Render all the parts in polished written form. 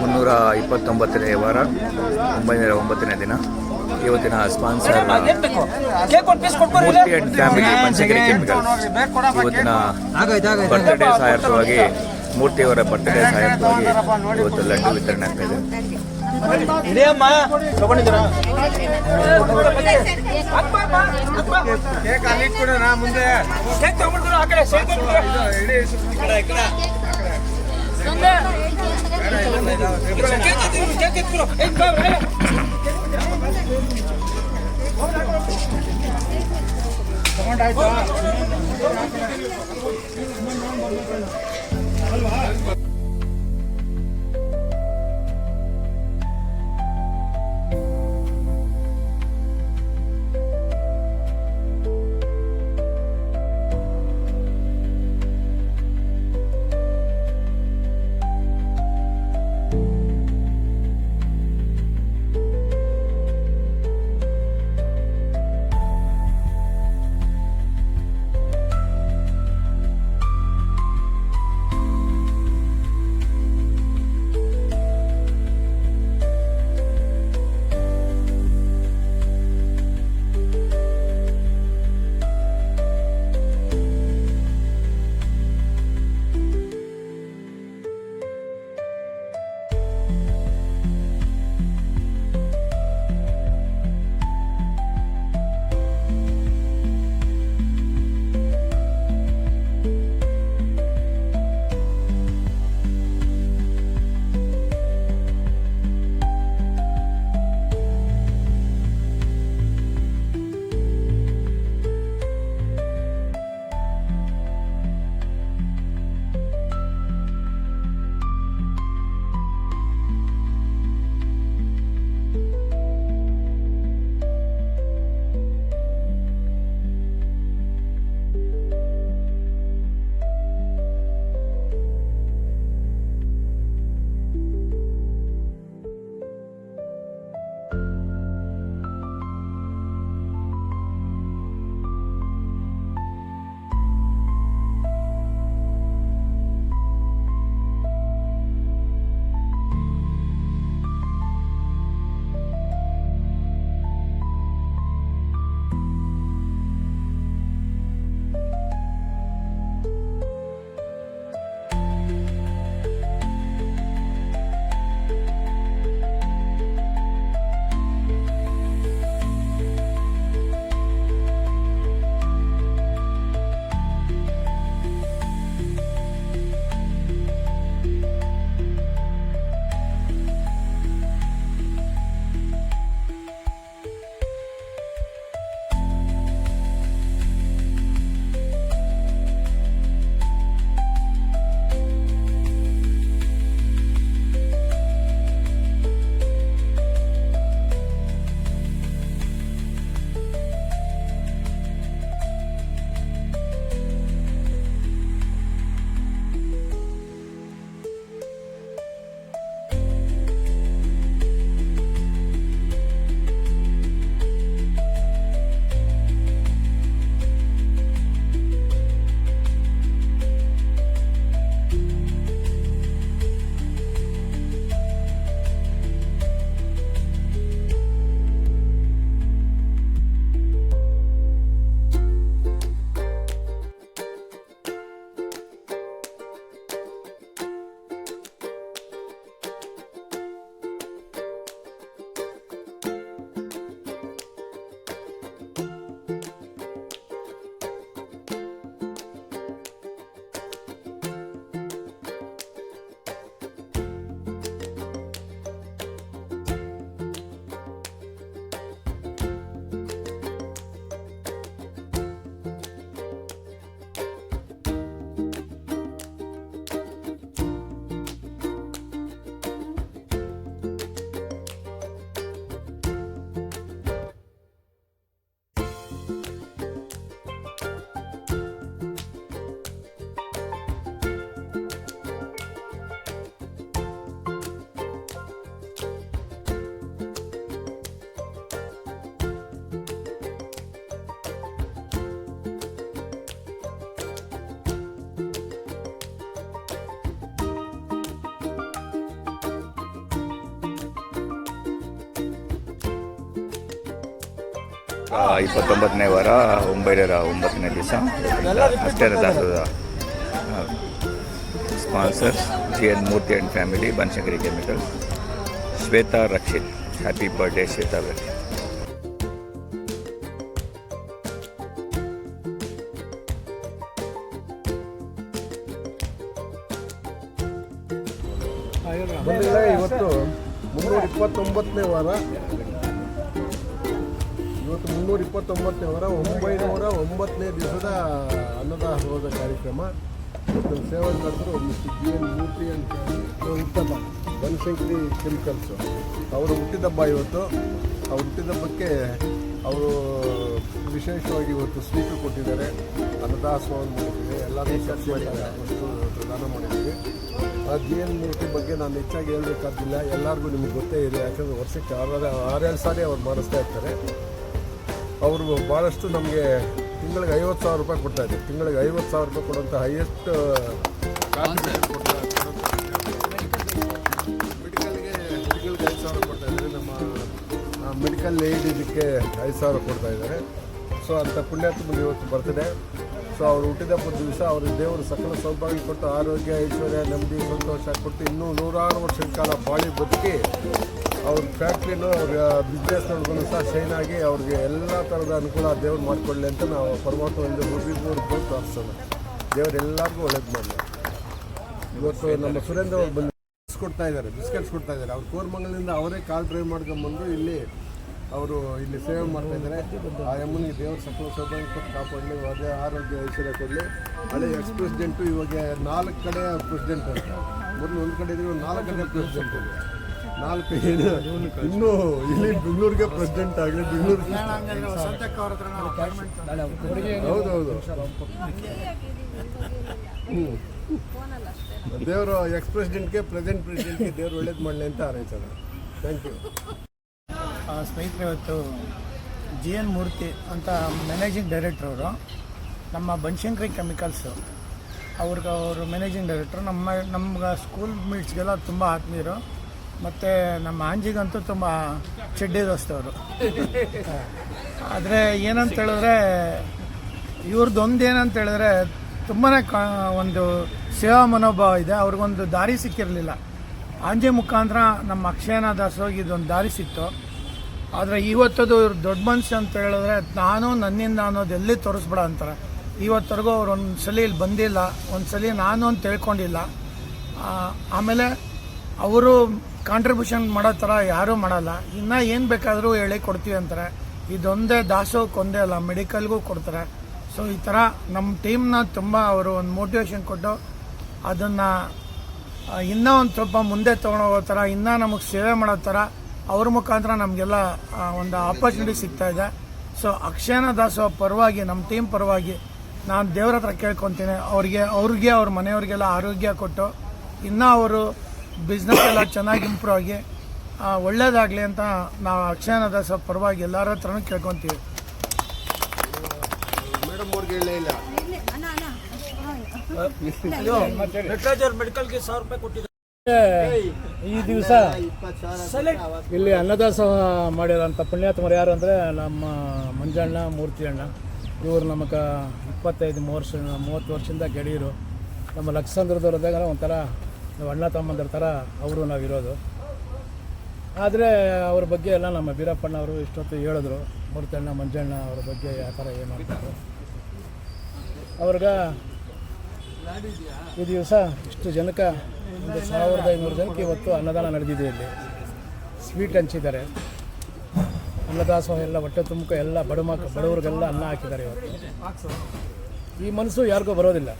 329ನೇ ವಾರ 909ನೇ ದಿನ. ಇವತ್ತಿನ sponsor Murthy and family Panchagiri chemicals. ಇವತ್ತಿನ ಬರ್ತ್ಡೇ ಸಹಾಯಕವಾಗಿ ಮೂರ್ತಿಯವರ ಬರ್ತ್ಡೇ ಸಹಾಯಕವಾಗಿ ಇವತ್ತು ಲಡ್ಡು ವಿತರಣೆ ಆಗ್ತಾ ಇದೆ. 29ನೇ ವಾರ 9ನೇ ದಿವಸ Akshara Dasoha sponsors GN Murthy and family, Banashankari chemical. Shweta Rakshit, happy birthday Shweta Rakshit. ಇವತ್ತು 329ನೇ ವಾರ. ಇವತ್ತು 329ನೇ ವಾರ, 909ನೇ ದಿವಸದ ಅನ್ನದಾಸೋಹದ ಕಾರ್ಯಕ್ರಮ. ಇವತ್ತು ಸೇವೆ ನಡೆದ್ರು ಮಿಸ್ಟರ್ GN ಮೂರ್ತಿ ಅಂತ ಹುಟ್ಟದ ಬನಶಂಕರಿ ಕೆಮಿಕಲ್ಸು. ಅವರು ಹುಟ್ಟಿದಬ್ಬ ಇವತ್ತು. ಅವ್ರ ಹುಟ್ಟಿದಬ್ಬಕ್ಕೆ ಅವರು ವಿಶೇಷವಾಗಿ ಇವತ್ತು ಸ್ವೀಟು ಕೊಟ್ಟಿದ್ದಾರೆ, ಅನ್ನದಾಸೋಹವನ್ನು ಮಾಡಿದ್ದೀವಿ, ಎಲ್ಲರೂ ಖರ್ಚು ಮಾಡಿದ್ದಾರೆ, ವಸ್ತು ಪ್ರದಾನ ಮಾಡಿದ್ದೀವಿ. ಆ GN ಮೂರ್ತಿ ಬಗ್ಗೆ ನಾನು ಹೆಚ್ಚಾಗಿ ಹೇಳಬೇಕಾದಿಲ್ಲ, ಎಲ್ಲರಿಗೂ ನಿಮಗೆ ಗೊತ್ತೇ ಇದೆ. ಯಾಕಂದರೆ ವರ್ಷಕ್ಕೆ 6-7 ಸಾರಿ ಅವ್ರು ಮಾಡಿಸ್ತಾ ಇರ್ತಾರೆ. ಅವರು ಭಾಳಷ್ಟು ನಮಗೆ ತಿಂಗಳಿಗೆ 50,000 ರೂಪಾಯಿ ಕೊಡ್ತಾಯಿದ್ದಾರೆ. ತಿಂಗಳಿಗೆ 50,000 ರೂಪಾಯಿ ಕೊಡುವಂಥ ಹೈಯೆಸ್ಟ್ ಮೆಡಿಕಲ್ಗೆ 5,000 ಕೊಡ್ತಾಯಿದ್ದಾರೆ. ನಮ್ಮ ಮೆಡಿಕಲ್ ಏಡ್ ಇದಕ್ಕೆ 5,000 ಕೊಡ್ತಾಯಿದ್ದಾರೆ. ಸೊ ಅಂಥ ಪುಣ್ಯಾತ್ಮನಿಗೆ ಇವತ್ತು ಬರ್ತಿದೆ. ಸೊ ಅವ್ರು ಹುಟ್ಟಿದಬ್ಬದ ದಿವಸ ಅವ್ರಿಗೆ ದೇವರು ಸಕಲ ಸೌಭಾಗ್ಯ ಕೊಟ್ಟು, ಆರೋಗ್ಯ, ಐಶ್ವರ್ಯ, ನೆಮ್ಮದಿ, ಸಂತೋಷ ಕೊಟ್ಟು ಇನ್ನೂ 106 ವರ್ಷದ ಕಾಲ ಬಾಳಿ ಬದುಕಿ ಅವ್ರ ಫ್ಯಾಕ್ಟ್ರಿನೂ ಅವ್ರ ಬಿಸ್ನೆಸ್ನೊಳಗೂ ಸಹ ಶೈನ್ ಆಗಿ ಅವ್ರಿಗೆ ಎಲ್ಲ ಥರದ ಅನುಕೂಲ ದೇವ್ರು ಮಾಡಿಕೊಡ್ಲಿ ಅಂತ ನಾವು ಪರಮಾತ್ಮದಿಂದ ಮುಗಿದವ್ರಿಗೆ ಬಂದು ಪ್ರಾರ್ಥಿಸೋಣ. ದೇವ್ರು ಎಲ್ಲರಿಗೂ ಒಳ್ಳೇದು ಮಾಡಲಿ. ಇವತ್ತು ನಮ್ಮ ಸುರೇಂದ್ರ ಅವ್ರು ಬಂದು ಬಿಸ್ಕೆಟ್ಸ್ ಕೊಡ್ತಾ ಇದ್ದಾರೆ. ಅವ್ರು ಕೋರ್ಮಂಗಲಿಂದ ಅವರೇ ಕಾರ್ ಡ್ರೈವ್ ಮಾಡ್ಕೊಂಬಂದು ಅವರು ಇಲ್ಲಿ ಸೇವೆ ಮಾಡ್ತಾಯಿದ್ದಾರೆ. ಆ ಅಮ್ಮನಿಗೆ ದೇವರು ಸಕಲ ಸೌಭಾಗ್ಯ ಕೊಟ್ಟು ಕಾಪಾಡಲಿ, ಅದೇ ಆರೋಗ್ಯ ಐಶ್ವರ್ಯ ಕೊಡಲಿ. ಹಳೆ ಎಕ್ಸ್ ಪ್ರೆಸಿಡೆಂಟು ಇವಾಗ 4 ಕಡೆ ಪ್ರೆಸಿಡೆಂಟ್ ಅಂತ, ಮೊದಲು 1 ಕಡೆ ಇದ್ರೆ 4 ಕಡೆ ಪ್ರೆಸಿಡೆಂಟ್ ಇದೆ. 4 ಇನ್ನೂ ಇಲ್ಲಿ ಬೆಂಗಳೂರಿಗೆ ಪ್ರೆಸಿಡೆಂಟ್ ಆಗಲಿ. ಬೆಂಗಳೂರಿಗೆ ಹೌದೌದು. ದೇವರು ಎಕ್ಸ್ ಪ್ರೆಸಿಡೆಂಟ್ಗೆ ಪ್ರೆಸಿಡೆಂಟ್ಗೆ ದೇವರು ಒಳ್ಳೇದು ಮಾಡಲಿ ಅಂತ ಹಾರೈಸೋಣ. Thank you. ಸ್ನೇಹಿತರೆ, ಇವತ್ತು GN ಮೂರ್ತಿ ಅಂತ ಮ್ಯಾನೇಜಿಂಗ್ ಡೈರೆಕ್ಟ್ರ್ ಅವರು, ನಮ್ಮ ಬನಶಂಕರಿ ಕೆಮಿಕಲ್ಸು ಅವರು ಮ್ಯಾನೇಜಿಂಗ್ ಡೈರೆಕ್ಟ್ರು. ನಮ್ಗೆ ಸ್ಕೂಲ್ ಮೀಟ್ಸ್ಗೆಲ್ಲ ತುಂಬ ಆತ್ಮೀಯರು. ಮತ್ತು ನಮ್ಮ ಆಂಜಿಗಂತೂ ತುಂಬ ಚಡ್ಡಿ ದೋಸ್ತವರು. ಆದರೆ ಏನಂತ ಹೇಳಿದ್ರೆ ಇವ್ರದ್ದೊಂದು ಏನಂತ ಹೇಳಿದ್ರೆ ತುಂಬಾ ಒಂದು ಸೇವಾ ಮನೋಭಾವ ಇದೆ. ಅವ್ರಿಗೊಂದು ದಾರಿ ಸಿಕ್ಕಿರಲಿಲ್ಲ. ಆಂಜಿ ಮುಖಾಂತರ ನಮ್ಮ ಅಕ್ಷಯನ ದಾಸೋಗಿ ಇದೊಂದು ದಾರಿ ಸಿಕ್ತು. ಆದರೆ ಇವತ್ತದು ದೊಡ್ಡ ಮನುಷ್ಯ ಅಂತ ಹೇಳಿದ್ರೆ ನಾನು ನನ್ನಿಂದ ಅನ್ನೋದು ಎಲ್ಲಿ ತೋರಿಸ್ಬೇಡ ಅಂತಾರೆ. ಇವತ್ತರೆಗೂ ಅವ್ರು ಒಂದು ಸಲ ಇಲ್ಲಿ ಬಂದಿಲ್ಲ, ಒಂದು ಸಲ ನಾನು ಅಂತ ತಿಳ್ಕೊಂಡಿಲ್ಲ. ಆಮೇಲೆ ಅವರು ಕಾಂಟ್ರಿಬ್ಯೂಷನ್ ಮಾಡೋ ಥರ ಯಾರೂ ಮಾಡಲ್ಲ. ಇನ್ನೂ ಏನು ಬೇಕಾದರೂ ಹೇಳಿ ಕೊಡ್ತೀವಿ ಅಂತಾರೆ. ಇದೊಂದೇ ದಾಸೋಹಕ್ಕೊಂದೇ ಅಲ್ಲ, ಮೆಡಿಕಲ್ಗೂ ಕೊಡ್ತಾರೆ. ಸೊ ಈ ಥರ ನಮ್ಮ ಟೀಮ್ನ ತುಂಬ ಅವರು ಒಂದು ಮೋಟಿವೇಶನ್ ಕೊಟ್ಟು ಅದನ್ನು ಇನ್ನೂ ಒಂದು ಸ್ವಲ್ಪ ಮುಂದೆ ತೊಗೊಂಡೋಗೋ ಥರ, ಇನ್ನೂ ನಮಗೆ ಸೇವೆ ಮಾಡೋ ಥರ ಅವ್ರ ಮುಖಾಂತರ ನಮಗೆಲ್ಲ ಒಂದು ಆಪರ್ಚುನಿಟಿ ಸಿಗ್ತಾಯಿದೆ. ಸೊ ಅಕ್ಷಯನ ದಾಸೋಹ ಪರವಾಗಿ, ನಮ್ಮ ಟೀಮ್ ಪರವಾಗಿ ನಾನು ದೇವ್ರ ಹತ್ರ ಕೇಳ್ಕೊತೀನಿ, ಅವ್ರಿಗೆ ಅವ್ರ ಮನೆಯವ್ರಿಗೆಲ್ಲ ಆರೋಗ್ಯ ಕೊಟ್ಟು ಇನ್ನೂ ಅವರು ಬಿಸ್ನೆಸ್ ಎಲ್ಲ ಚೆನ್ನಾಗಿ ಇಂಪ್ರೂವ್ ಆಗಿ ಒಳ್ಳೇದಾಗಲಿ ಅಂತ ನಾವು ಅಕ್ಷಯನ ದಾಸೋಹ ಪರವಾಗಿ ಎಲ್ಲರ ಹತ್ರನೂ ಕೇಳ್ಕೊತೀವಿ. ಮೇಡಮ್ ಅವ್ರಿಗೆ ಹೇಳೇ ಇಲ್ಲ. ಮೆಡಿಕಲ್ಗೆ 1,000 ರೂಪಾಯಿ ಕೊಟ್ಟಿದ್ದಾರೆ. ಈ ದಿವಸ ಇಲ್ಲಿ ಅನ್ನದಾಸೋಹ ಮಾಡಿರೋಂಥ ಪುಣ್ಯಾತ್ಮರು ಯಾರು ಅಂದರೆ ನಮ್ಮ ಮಂಜಣ್ಣ, ಮೂರ್ತಿ ಅಣ್ಣ. ಇವರು ನಮಗೆ 25-30 ವರ್ಷದಿಂದ ಗೆಳೆಯರು. ನಮ್ಮ ಲಕ್ಷಾಂಧ್ರದವ್ರದಾಗ ಒಂಥರ ಅಣ್ಣ ತಮ್ಮಂದ್ರ ಥರ ಅವರು ನಾವಿರೋದು. ಆದರೆ ಅವ್ರ ಬಗ್ಗೆ ಎಲ್ಲ ನಮ್ಮ ಬೀರಪ್ಪಣ್ಣ ಅವರು ಇಷ್ಟೊತ್ತು ಹೇಳಿದ್ರು. ಮೂರ್ತಿ ಅಣ್ಣ, ಮಂಜಣ್ಣ ಅವ್ರ ಬಗ್ಗೆ ಯಾವ ಥರ ಏನು ಮಾಡ್ತಾರೆ. ಅವ್ರಿಗೆ ಈ ದಿವಸ ಇಷ್ಟು ಜನಕ್ಕೆ 1,500 ಜನಕ್ಕೆ ಇವತ್ತು ಅನ್ನದಾನ ನಡೆದಿದೆ. ಇಲ್ಲಿ ಸ್ವೀಟ್ ಹಂಚಿದ್ದಾರೆ. ಅನ್ನದಾಸೋಹ ಎಲ್ಲ ಹೊಟ್ಟೆ ತುಂಬ ಎಲ್ಲ ಬಡವರಿಗೆಲ್ಲ ಅನ್ನ ಹಾಕಿದ್ದಾರೆ ಇವತ್ತು. ಈ ಮನಸ್ಸು ಯಾರಿಗೂ ಬರೋದಿಲ್ಲ.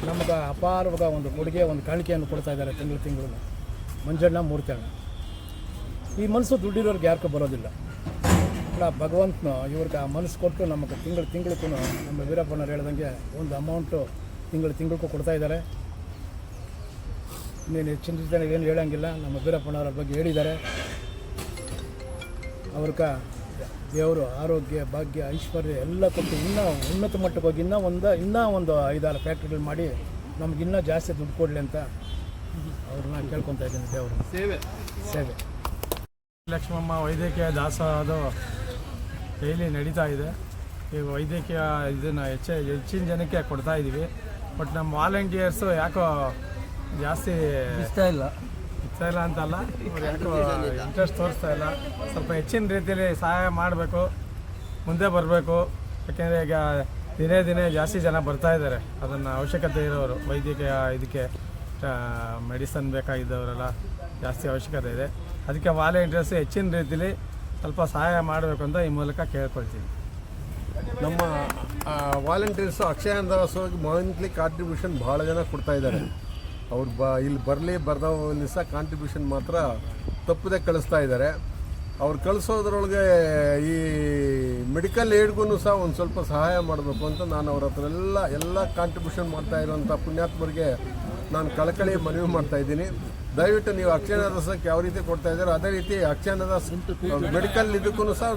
ನಮಗೆ ಅಪಾರವಾಗ ಒಂದು ಕೊಡುಗೆ, ಒಂದು ಕಾಣಿಕೆಯನ್ನು ಕೊಡ್ತಾ ಇದ್ದಾರೆ ತಿಂಗಳು ಮಂಜಣ್ಣ, ಮೂರ್ತಿ ಅಣ್ಣ. ಈ ಮನಸ್ಸು ದುಡ್ಡಿರೋರ್ಗೆ ಯಾರಿಗೂ ಬರೋದಿಲ್ಲ. ಭಗವಂತನು ಇವ್ರಿಗೆ ಆ ಮನಸ್ಸು ಕೊಟ್ಟು ನಮಗೆ ತಿಂಗಳಿಗೂ ನಮ್ಮ ವೀರಪ್ಪನವ್ರು ಹೇಳ್ದಂಗೆ ಒಂದು ಅಮೌಂಟು ತಿಂಗಳಿಗೂ ಕೊಡ್ತಾ ಇದ್ದಾರೆ. ನೀನು ಹೆಚ್ಚಿನ ಜನ ಏನು ಹೇಳೋಂಗಿಲ್ಲ. ನಮ್ಮ ವೀರಪ್ಪನವರ ಬಗ್ಗೆ ಹೇಳಿದ್ದಾರೆ. ಅವ್ರಿಗೆ ದೇವರು ಆರೋಗ್ಯ, ಭಾಗ್ಯ, ಐಶ್ವರ್ಯ ಎಲ್ಲ ಕೊಟ್ಟು ಇನ್ನೂ ಉನ್ನತ ಮಟ್ಟಕ್ಕೆ ಹೋಗಿ ಇನ್ನೂ ಒಂದು 5-6 ಫ್ಯಾಕ್ಟ್ರಿಗಳು ಮಾಡಿ ನಮಗಿನ್ನೂ ಜಾಸ್ತಿ ದುಡ್ಡು ಕೊಡಲಿ ಅಂತ ಅವ್ರನ್ನ ಕೇಳ್ಕೊತಾ ಇದ್ದೀನಿ. ದೇವರು ಸೇವೆ. ಲಕ್ಷ್ಮಮ್ಮ ವೈದ್ಯಕೀಯ ದಾಸೋಹ ಅದು ಡೈಲಿ ನಡೀತಾ ಇದೆ. ಈ ವೈದ್ಯಕೀಯ ಇದನ್ನು ಹೆಚ್ಚಿನ ಜನಕ್ಕೆ ಕೊಡ್ತಾ ಇದ್ದೀವಿ. ಬಟ್ ನಮ್ಮ ವಾಲಂಟಿಯರ್ಸು ಯಾಕೋ ಜಾಸ್ತಿ ಇಷ್ಟ ಇಲ್ಲ ಅಂತಲ್ಲ, ಅವ್ರು ಯಾಕೋ ಇಂಟ್ರೆಸ್ಟ್ ತೋರಿಸ್ತಾ ಇಲ್ಲ. ಸ್ವಲ್ಪ ಹೆಚ್ಚಿನ ರೀತಿಯಲ್ಲಿ ಸಹಾಯ ಮಾಡಬೇಕು, ಮುಂದೆ ಬರಬೇಕು. ಯಾಕೆಂದರೆ ಈಗ ದಿನೇ ದಿನೇ ಜಾಸ್ತಿ ಜನ ಬರ್ತಾ ಇದ್ದಾರೆ, ಅದನ್ನು ಅವಶ್ಯಕತೆ ಇರೋರು, ವೈದ್ಯಕೀಯ ಇದಕ್ಕೆ ಮೆಡಿಸನ್ ಬೇಕಾಗಿದ್ದವರೆಲ್ಲ ಜಾಸ್ತಿ ಅವಶ್ಯಕತೆ ಇದೆ. ಅದಕ್ಕೆ ವಾಲಂಟಿಯರ್ಸ್ ಹೆಚ್ಚಿನ ರೀತಿಯಲ್ಲಿ ಸ್ವಲ್ಪ ಸಹಾಯ ಮಾಡಬೇಕು ಅಂತ ಈ ಮೂಲಕ ಕೇಳ್ಕೊಳ್ತೀನಿ. ನಮ್ಮ ವಾಲಂಟಿಯರ್ಸು ಅಕ್ಷಯ ದಾಸೋಹಕ್ಕೆ ಮಂತ್ಲಿ ಕಾಂಟ್ರಿಬ್ಯೂಷನ್ ಭಾಳ ಜನ ಕೊಡ್ತಾ ಇದ್ದಾರೆ. ಅವ್ರು ಇಲ್ಲಿ ಬರದೇ ಒಂದು ದಿವಸ ಕಾಂಟ್ರಿಬ್ಯೂಷನ್ ಮಾತ್ರ ತಪ್ಪದೆ ಕಳಿಸ್ತಾ ಇದ್ದಾರೆ. ಅವ್ರು ಕಳಿಸೋದ್ರೊಳಗೆ ಈ ಮೆಡಿಕಲ್ ಏಡ್ಗೂ ಸಹ ಒಂದು ಸ್ವಲ್ಪ ಸಹಾಯ ಮಾಡಬೇಕು ಅಂತ ನಾನು ಅವ್ರ ಹತ್ರ ಎಲ್ಲ ಕಾಂಟ್ರಿಬ್ಯೂಷನ್ ಮಾಡ್ತಾ ಇರೋಂಥ ಪುಣ್ಯಾತ್ಮರಿಗೆ ನಾನು ಕಳಕಳಿ ಮನವಿ ಮಾಡ್ತಾ ಇದ್ದೀನಿ. ದಯವಿಟ್ಟು ನೀವು ಅಕ್ಷಯದಾಸಕ್ಕೆ ಯಾವ ರೀತಿ ಕೊಡ್ತಾ ಇದ್ದಾರೆ ಅದೇ ರೀತಿ ಅಕ್ಷಯದಾಸ ಮೆಡಿಕಲ್ ಇದಕ್ಕೂ ಸಹ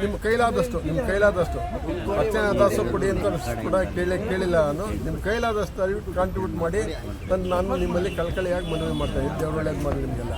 ನಿಮ್ಮ ಕೈಲಾದಷ್ಟು ಅಕ್ಷಯದಾಸ ಕೊಡಿ ಅಂತ ಕೂಡ ಕೇಳಿಲ್ಲ. ನಾನು ನಿಮ್ಮ ಕೈಲಾದಷ್ಟು ದಯವಿಟ್ಟು ಕಾಂಟ್ರಿಬ್ಯೂಟ್ ಮಾಡಿ ನಾನು ನಿಮ್ಮಲ್ಲಿ ಕಳಕಳಿಯಾಗಿ ಮನವಿ ಮಾಡ್ತಾ ಇದ್ದೀನಿ. ದೇವ್ರ ಒಳ್ಳೇದು ಮಾಡಿ ನಿಮಗೆಲ್ಲ.